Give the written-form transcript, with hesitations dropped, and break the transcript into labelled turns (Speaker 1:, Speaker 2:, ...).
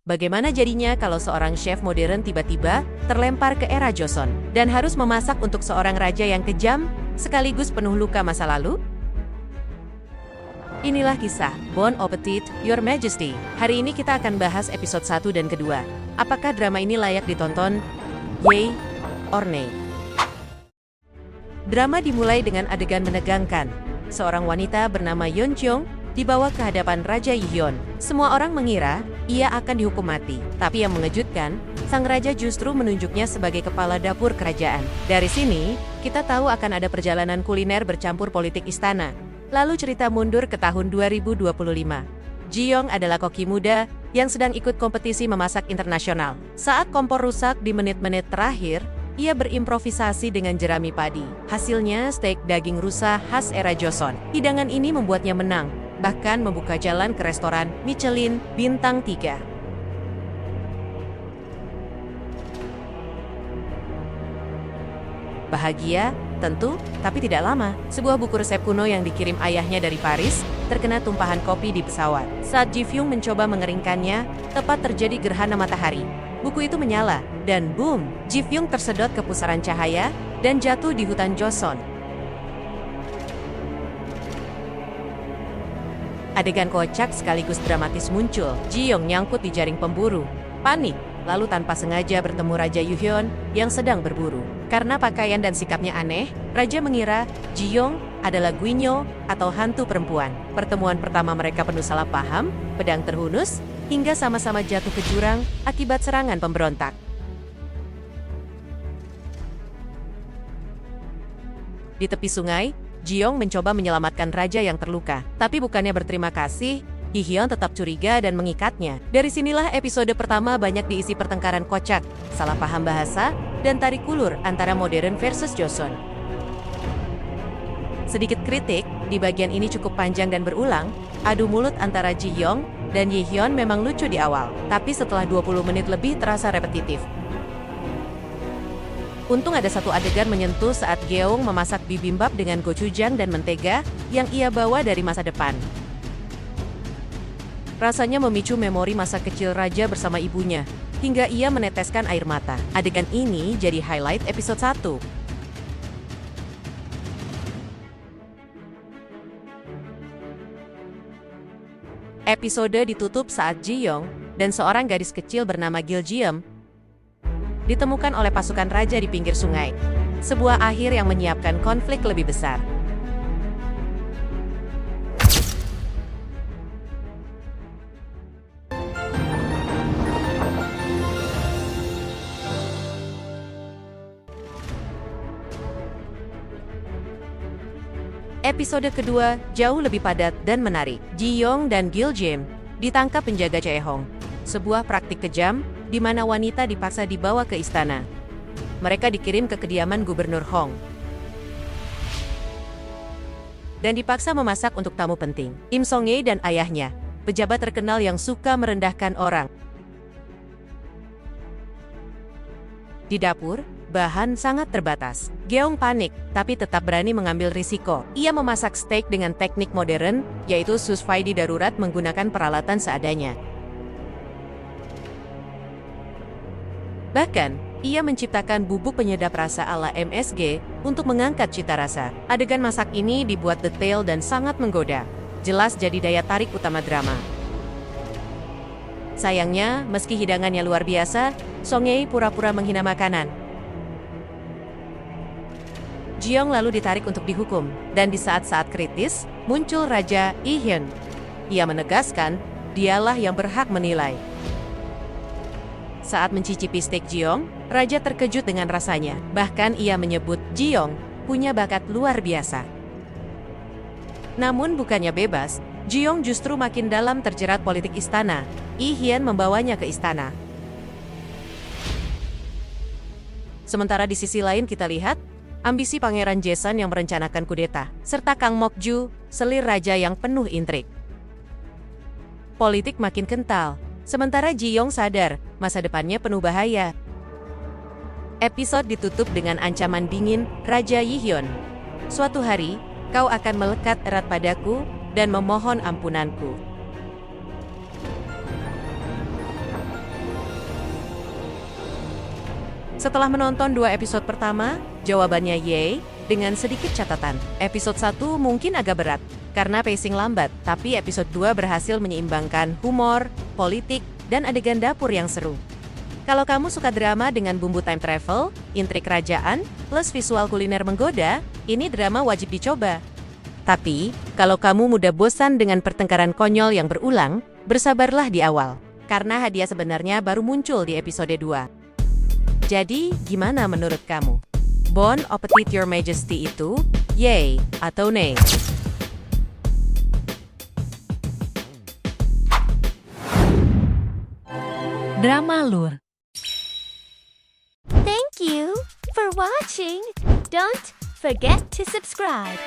Speaker 1: Bagaimana jadinya kalau seorang chef modern tiba-tiba terlempar ke era Joseon dan harus memasak untuk seorang raja yang kejam sekaligus penuh luka masa lalu? Inilah kisah Bon Appetit, Your Majesty. Hari ini kita akan bahas episode 1 dan kedua. Apakah drama ini layak ditonton? Yay or nay? Drama dimulai dengan adegan menegangkan. Seorang wanita bernama Yeon Jong dibawa ke hadapan Raja Yihyun. Semua orang mengira ia akan dihukum mati. Tapi yang mengejutkan, sang raja justru menunjuknya sebagai kepala dapur kerajaan. Dari sini, kita tahu akan ada perjalanan kuliner bercampur politik istana. Lalu cerita mundur ke tahun 2025. Ji-young adalah koki muda yang sedang ikut kompetisi memasak internasional. Saat kompor rusak di menit-menit terakhir, ia berimprovisasi dengan jerami padi. Hasilnya steak daging rusa khas era Joseon. Hidangan ini membuatnya menang, bahkan membuka jalan ke restoran Michelin bintang 3. Bahagia, tentu, tapi tidak lama. Sebuah buku resep kuno yang dikirim ayahnya dari Paris terkena tumpahan kopi di pesawat. Saat Ji-fyung mencoba mengeringkannya, tepat terjadi gerhana matahari. Buku itu menyala, dan boom, Ji-fyung tersedot ke pusaran cahaya dan jatuh di hutan Joseon. Adegan kocak sekaligus dramatis muncul. Ji-young nyangkut di jaring pemburu. Panik, lalu tanpa sengaja bertemu Raja Yihyun yang sedang berburu. Karena pakaian dan sikapnya aneh, Raja mengira Ji-young adalah Guinyo atau hantu perempuan. Pertemuan pertama mereka penuh salah paham, pedang terhunus, hingga sama-sama jatuh ke jurang akibat serangan pemberontak. Di tepi sungai, Ji-young mencoba menyelamatkan raja yang terluka. Tapi bukannya berterima kasih, Yihyun tetap curiga dan mengikatnya. Dari sinilah episode pertama banyak diisi pertengkaran kocak, salah paham bahasa, dan tarik ulur antara modern versus Joseon. Sedikit kritik, di bagian ini cukup panjang dan berulang. Adu mulut antara Ji-young dan Yihyun memang lucu di awal, tapi setelah 20 menit lebih terasa repetitif. Untung ada satu adegan menyentuh saat Geong memasak bibimbap dengan gochujang dan mentega yang ia bawa dari masa depan. Rasanya memicu memori masa kecil raja bersama ibunya, hingga ia meneteskan air mata. Adegan ini jadi highlight episode 1. Episode ditutup saat Ji-young dan seorang gadis kecil bernama Gil-jeom ditemukan oleh pasukan raja di pinggir sungai. Sebuah akhir yang menyiapkan konflik lebih besar. Episode kedua jauh lebih padat dan menarik. Ji-young dan Gil-jeom ditangkap penjaga Chaehong, sebuah praktik kejam di mana wanita dipaksa dibawa ke istana. Mereka dikirim ke kediaman Gubernur Hong dan dipaksa memasak untuk tamu penting. Im Song-hye dan ayahnya, pejabat terkenal yang suka merendahkan orang. Di dapur, bahan sangat terbatas. Geong panik, tapi tetap berani mengambil risiko. Ia memasak steak dengan teknik modern, yaitu sous vide darurat menggunakan peralatan seadanya. Bahkan, ia menciptakan bubuk penyedap rasa ala MSG untuk mengangkat cita rasa. Adegan masak ini dibuat detail dan sangat menggoda. Jelas jadi daya tarik utama drama. Sayangnya, meski hidangannya luar biasa, Song-hye pura-pura menghina makanan. Ji-young lalu ditarik untuk dihukum, dan di saat-saat kritis, muncul Raja Yihyun. Ia menegaskan, dialah yang berhak menilai. Saat mencicipi steak Ji-young, Raja terkejut dengan rasanya. Bahkan ia menyebut Ji-young punya bakat luar biasa. Namun bukannya bebas, Ji-young justru makin dalam terjerat politik istana. Yihyun membawanya ke istana. Sementara di sisi lain kita lihat, ambisi Pangeran Jaesan yang merencanakan kudeta, serta Kang Mok-ju, selir raja yang penuh intrik. Politik makin kental. Sementara Ji-young sadar, masa depannya penuh bahaya. Episode ditutup dengan ancaman dingin Raja Yihyun. Suatu hari, kau akan melekat erat padaku dan memohon ampunanku. Setelah menonton 2 episode pertama, jawabannya yay, dengan sedikit catatan. Episode 1 mungkin agak berat, karena pacing lambat, tapi episode 2 berhasil menyeimbangkan humor, politik, dan adegan dapur yang seru. Kalau kamu suka drama dengan bumbu time travel, intrik kerajaan, plus visual kuliner menggoda, ini drama wajib dicoba. Tapi, kalau kamu mudah bosan dengan pertengkaran konyol yang berulang, bersabarlah di awal. Karena hadiah sebenarnya baru muncul di episode 2. Jadi, gimana menurut kamu? Bon Appetit Your Majesty itu, yay atau nay?
Speaker 2: Drama Lur.
Speaker 3: Thank you for watching. Don't forget to subscribe.